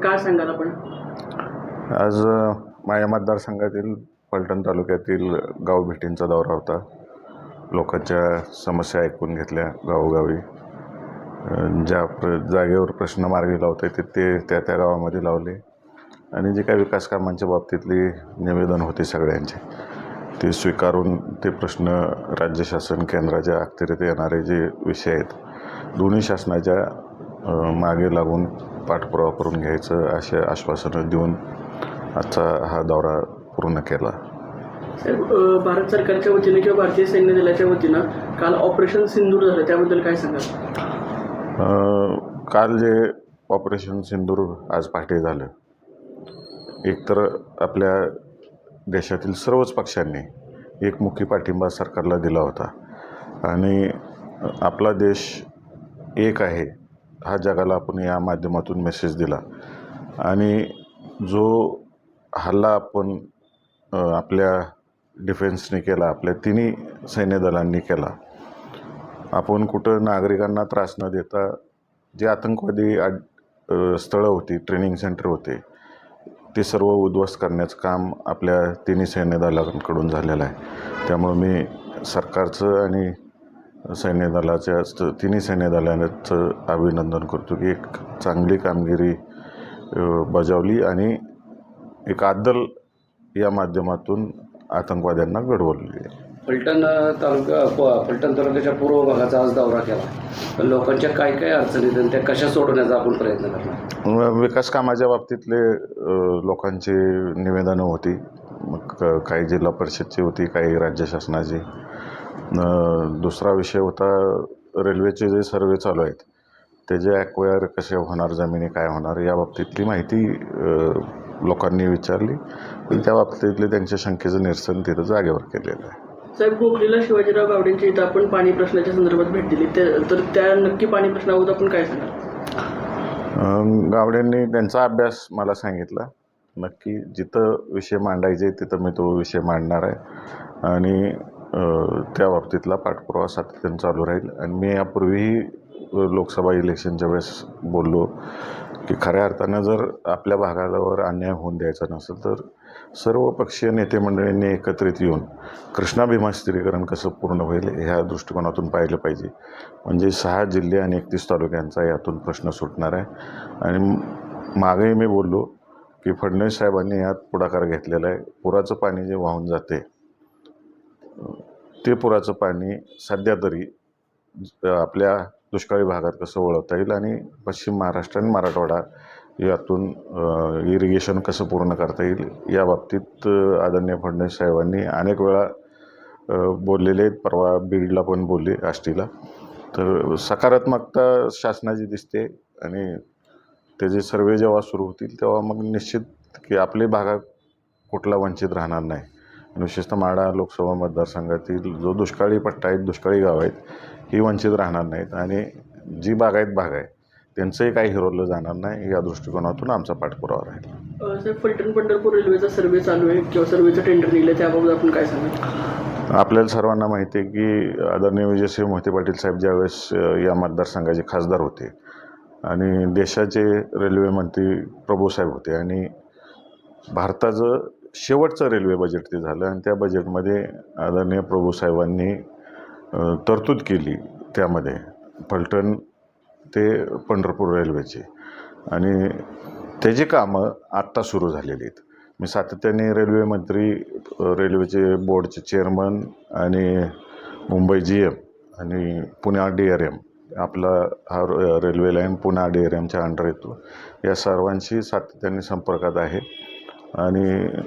काय सांगाल आपण? आज माझ्या मतदारसंघातील फलटण तालुक्यातील गावभेटींचा दौरा होता. लोकांच्या समस्या ऐकून घेतल्या गावोगावी. ज्या जागेवर प्रश्न मार्गी लावता येते ते त्या गावामध्ये लावले आणि जे काही विकास कामांच्या बाबतीतली निवेदन होते सगळ्यांचे ते स्वीकारून ते प्रश्न राज्य शासन केंद्राच्या अखत्यारीत येणारे जे विषय आहेत दोन्ही शासनाच्या मागे लागून पाठपुरावा करून घ्यायचं असे आश्वासनं देऊन आजचा हा दौरा पूर्ण केला. साहेब, भारत सरकारच्या वतीने किंवा भारतीय सैन्य दलाच्या वतीनं काल ऑपरेशन सिंदूर झालं, त्याबद्दल काय सांगाल? काल जे ऑपरेशन सिंदूर आज पहाटे झालं, एकतर आपल्या देशातील सर्वच पक्षांनी एकमुखी पाठिंबा सरकारला दिला होता आणि आपला देश एक आहे हा जगाला आपण या माध्यमातून मेसेज दिला आणि जो हल्ला आपण आपल्या डिफेन्सने केला, आपल्या तिन्ही सैन्य दलांनी केला, आपण कुठं नागरिकांना त्रास न देता जे आतंकवादी स्थळं होती, ट्रेनिंग सेंटर होते, ते सर्व उद्ध्वस्त करण्याचं काम आपल्या तिन्ही सैन्य दलांकडून झालेलं आहे. त्यामुळं मी सरकारचं आणि सैन्य दलाच्या तिन्ही सैन्य दलाचं अभिनंदन करतो की एक चांगली कामगिरी बजावली आणि एक अद्दल या माध्यमातून आतंकवाद्यांना घडवली. फलटण तालुक्याच्या पूर्व भागाचा आज दौरा केला. लोकांच्या काय काय अडचणी आहेत आणि त्या कशा सोडवण्याचा आपण प्रयत्न करणार? विकास कामाच्या बाबतीतले लोकांची निवेदनं होती, मग काही जिल्हा परिषदची होती, काही राज्य शासनाची. दुसरा विषय होता रेल्वेचे जे सर्वे चालू आहेत त्याचे ॲक्वायर कसे होणार, जमिनी काय होणार या बाबतीतली माहिती लोकांनी विचारली आणि त्या बाबतीतले त्यांच्या शंकेचं निरसन तिथं जागेवर केलेलं आहे. साहेब, गोखलीला शिवाजीराव गावडेंच्या इथं आपण पाणी प्रश्नाच्या संदर्भात भेट दिली, तर त्या नक्की पाणी प्रश्नाबाबत आपण काय सांगाल? गावडेंनी त्यांचा अभ्यास मला सांगितला. नक्की जिथं विषय मांडायचे तिथं मी तो विषय मांडणार आहे आणि त्या बाबतीतला पाठपुरावा सातत्याने चालू राहील. आणि मी यापूर्वीही लोकसभा इलेक्शनच्या वेळेस बोललो की खऱ्या अर्थानं जर आपल्या भागावर अन्याय होऊन द्यायचा नसेल तर सर्व पक्षीय नेते मंडळींनी एकत्रित येऊन कृष्णा भीमा स्थिरीकरण कसं पूर्ण होईल ह्या दृष्टिकोनातून पाहिलं पाहिजे. म्हणजे 6 जिल्हे आणि 31 तालुक्यांचा यातून प्रश्न सुटणार आहे. आणि मागेही मी बोललो की फडणवीस साहेबांनी यात पुढाकार घेतलेला आहे. पुराचं पाणी जे वाहून जाते ते पुराचं पाणी सध्या तरी आपल्या दुष्काळी भागात कसं वळवता येईल आणि पश्चिम महाराष्ट्र आणि मराठवाडा यातून इरिगेशन कसं पूर्ण करता येईल या बाबतीत आदरणीय फडणवीस साहेबांनी अनेक वेळा बोललेले आहेत. परवा बीडला पण बोलले, आष्टीला. तर सकारात्मकता शासनाची दिसते आणि त्याचे सर्वे जेव्हा सुरू होतील तेव्हा मग निश्चित की आपले भागात कुठला वंचित राहणार नाही. विशेषतः माढा लोकसभा मतदारसंघातील जो दुष्काळी पट्टा आहेत, दुष्काळी गाव आहेत, ही वंचित राहणार नाहीत आणि जी बागायत भाग आहे त्यांचंही काही हिरवलं जाणार नाही या दृष्टिकोनातून आमचा पाठपुरावा राहील. साहेब, फलटण पंढरपूर रेल्वेचा सर्वे चालू आहे किंवा सर्वेचं टेंडर निघलं, त्याबाबत आपण काय सांगाल? आपल्याला सर्वांना माहिती आहे की आदरणीय विजयसिंह मोहिते पाटील साहेब ज्यावेळेस या मतदारसंघाचे खासदार होते आणि देशाचे रेल्वे मंत्री प्रभूसाहेब होते आणि भारताचं शेवटचं रेल्वे बजेट ते झालं आणि त्या बजेटमध्ये आदरणीय प्रभूसाहेबांनी तरतूद केली त्यामध्ये फलटण ते पंढरपूर रेल्वेची आणि त्याची कामं आत्ता सुरू झालेली आहेत. मी सातत्याने रेल्वे मंत्री, रेल्वेचे बोर्डचे चेअरमन आणि मुंबई GM आणि पुणे DRM, आपला हा रेल्वे लाईन पुणे DRMच्या अंडर येतो, या सर्वांशी सातत्याने संपर्कात आहे आणि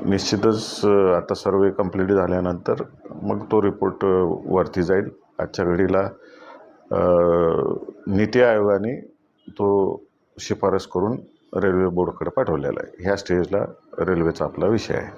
निश्चितच आता सर्वे कंप्लीट झाल्यानंतर मग तो रिपोर्ट वरती जाईल. आजच्या घडीला नीती आयोगाने तो शिफारस करून रेल्वे बोर्डकडे पाठवलेला आहे. ह्या स्टेजला रेल्वेचा आपला विषय आहे.